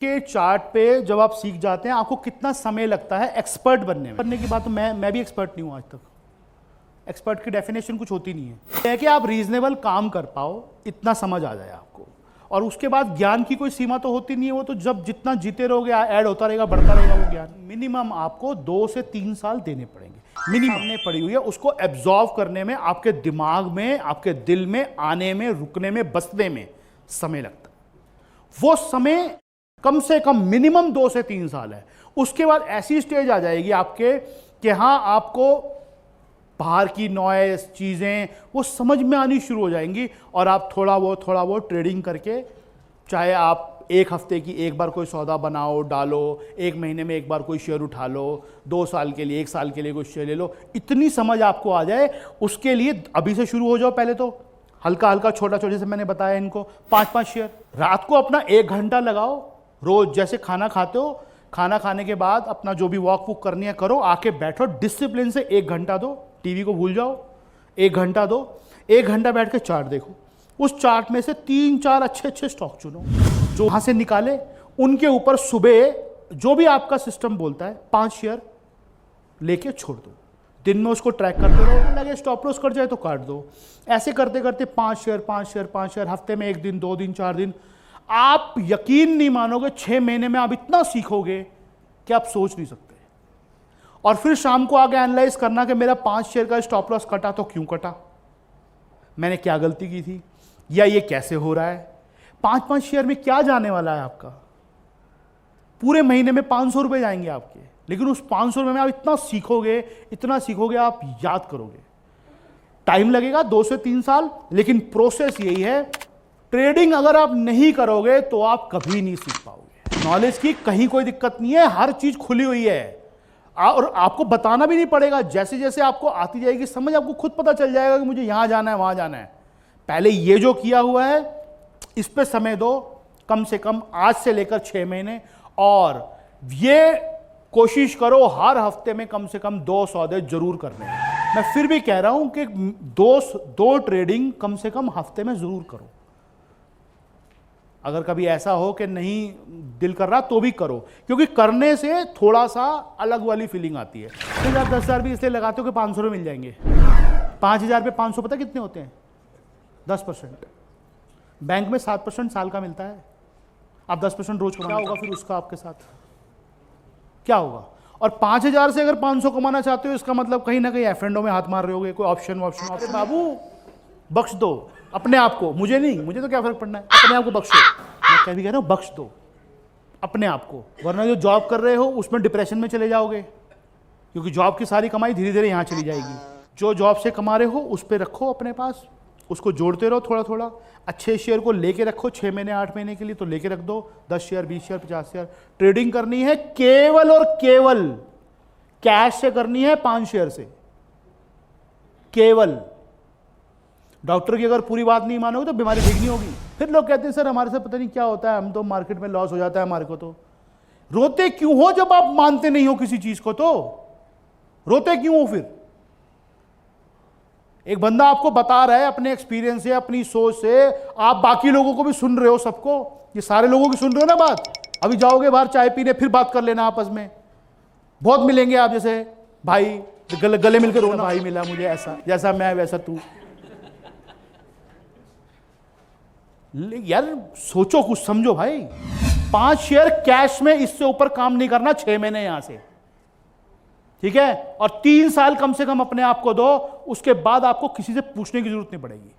के चार्ट पे जब आप सीख जाते हैं आपको कितना समय लगता है एक्सपर्ट बनने की बात तो मैं भी एक्सपर्ट नहीं हूं आज तक। एक्सपर्ट की डेफिनेशन कुछ होती नहीं है कि आप रीजनेबल काम कर पाओ, इतना समझ आ जाए आपको। और उसके बाद ज्ञान की कोई सीमा तो होती नहीं है, वो तो जब जितना जीते रहोगे ऐड होता रहेगा, बढ़ता रहेगा वो ज्ञान। मिनिमम आपको 2 से 3 साल देने पड़ेंगे। मिनिमम हमने पड़ी हुई है, उसको एब्जॉर्व करने में, आपके दिमाग में, आपके दिल में आने में, रुकने में, बसने में समय लगता है। वो समय कम से कम मिनिमम 2 से 3 साल है। उसके बाद ऐसी स्टेज आ जाएगी आपके कि हाँ, आपको बाहर की नॉइज चीज़ें वो समझ में आनी शुरू हो जाएंगी और आप थोड़ा बहुत ट्रेडिंग करके, चाहे आप 1 हफ्ते की एक बार कोई सौदा बनाओ, डालो, 1 महीने में एक बार कोई शेयर उठा लो, 2 साल के लिए, 1 साल के लिए कोई शेयर ले लो, इतनी समझ आपको आ जाए। उसके लिए अभी से शुरू हो जाओ। पहले तो हल्का हल्का छोटा छोटा, जैसे मैंने बताया इनको 5-5 शेयर। रात को अपना 1 घंटा लगाओ रोज। जैसे खाना खाते हो, खाना खाने के बाद अपना जो भी वॉक वूक करनी है करो, आके बैठो, डिसिप्लिन से 1 घंटा दो, टीवी को भूल जाओ, 1 घंटा दो। 1 घंटा बैठ के चार्ट देखो। उस चार्ट में से 3-4 अच्छे स्टॉक चुनो जो वहां से निकाले। उनके ऊपर सुबह जो भी आपका सिस्टम बोलता है 5 शेयर लेके छोड़ दो। दिन में उसको ट्रैक करते रहो, लगे स्टॉप लॉस कर जाए तो काट दो। ऐसे करते करते 5 शेयर, हफ्ते में 1 दिन, 2 दिन, 4 दिन, आप यकीन नहीं मानोगे 6 महीने में आप इतना सीखोगे कि आप सोच नहीं सकते। और फिर शाम को आगे एनालाइज करना कि मेरा 5 शेयर का स्टॉप लॉस कटा तो क्यों कटा, मैंने क्या गलती की थी, या ये कैसे हो रहा है। 5-5 शेयर में क्या जाने वाला है आपका? पूरे महीने में 500 रुपए जाएंगे आपके, लेकिन उस 500 रुपए में आप इतना सीखोगे, आप याद करोगे। टाइम लगेगा 2 से 3 साल, लेकिन प्रोसेस यही है। ट्रेडिंग अगर आप नहीं करोगे तो आप कभी नहीं सीख पाओगे। नॉलेज की कहीं कोई दिक्कत नहीं है, हर चीज खुली हुई है और आपको बताना भी नहीं पड़ेगा। जैसे जैसे आपको आती जाएगी समझ, आपको खुद पता चल जाएगा कि मुझे यहां जाना है, वहां जाना है। पहले ये जो किया हुआ है इस पे समय दो, कम से कम आज से लेकर 6 महीने। और ये कोशिश करो हर हफ्ते में कम से कम 2 सौदे जरूर करने। मैं फिर भी कह रहा हूं कि 2 ट्रेडिंग कम से कम हफ्ते में जरूर करो। अगर कभी ऐसा हो कि नहीं दिल कर रहा तो भी करो, क्योंकि करने से थोड़ा सा अलग वाली फीलिंग आती है। फिर आप 10,000 भी इसलिए लगाते हो कि 500 रुपये मिल जाएंगे। 5,000 पे 500 पता कितने होते हैं? 10%। बैंक में 7% साल का मिलता है। आप 10% रोज कमाओ, क्या होगा फिर उसका आपके साथ? क्या होगा? और 5,000 से अगर 500 कमाना चाहते हो, इसका मतलब कहीं ना कहीं एफ&ओ में हाथ मार रहे होगे, कोई ऑप्शन। अरे बाबू बख्श दो अपने आप को, मुझे नहीं, मुझे तो क्या फर्क पड़ना है, अपने आप को बख्शो। मैं क्या भी कह रहा हूं, बख्श दो अपने आप को, वरना जो जॉब कर रहे हो उसमें डिप्रेशन में चले जाओगे, क्योंकि जॉब की सारी कमाई धीरे धीरे यहां चली जाएगी। जो जॉब से कमा रहे हो उस पर रखो अपने पास, उसको जोड़ते रहो थोड़ा थोड़ा। अच्छे शेयर को लेके रखो 6 महीने 8 महीने के लिए, तो लेके रख दो 10 शेयर, 20 शेयर, 50 शेयर। ट्रेडिंग करनी है केवल और केवल कैश से करनी है, 5 शेयर से केवल। डॉक्टर की अगर पूरी बात नहीं मानोगे तो बीमारी ठीक नहीं होगी। फिर लोग कहते हैं सर हमारे साथ पता नहीं क्या होता है, हम तो मार्केट में लॉस हो जाता है हमारे को। तो रोते क्यों हो जब आप मानते नहीं हो किसी चीज को? तो रोते क्यों हो फिर? एक बंदा आपको बता रहा है अपने एक्सपीरियंस से, अपनी सोच से, आप बाकी लोगों को भी सुन रहे हो, सबको, ये सारे लोगों की सुन रहे हो ना बात। अभी जाओगे बाहर चाय पीने, फिर बात कर लेना आपस में। बहुत मिलेंगे आप जैसे भाई, गले मिलकर रोना, भाई मिला मुझे ऐसा, जैसा मैं वैसा तू। यार सोचो, कुछ समझो भाई। 5 शेयर कैश में, इससे ऊपर काम नहीं करना 6 महीने यहां से, ठीक है? और 3 साल कम से कम अपने आप को दो, उसके बाद आपको किसी से पूछने की जरूरत नहीं पड़ेगी।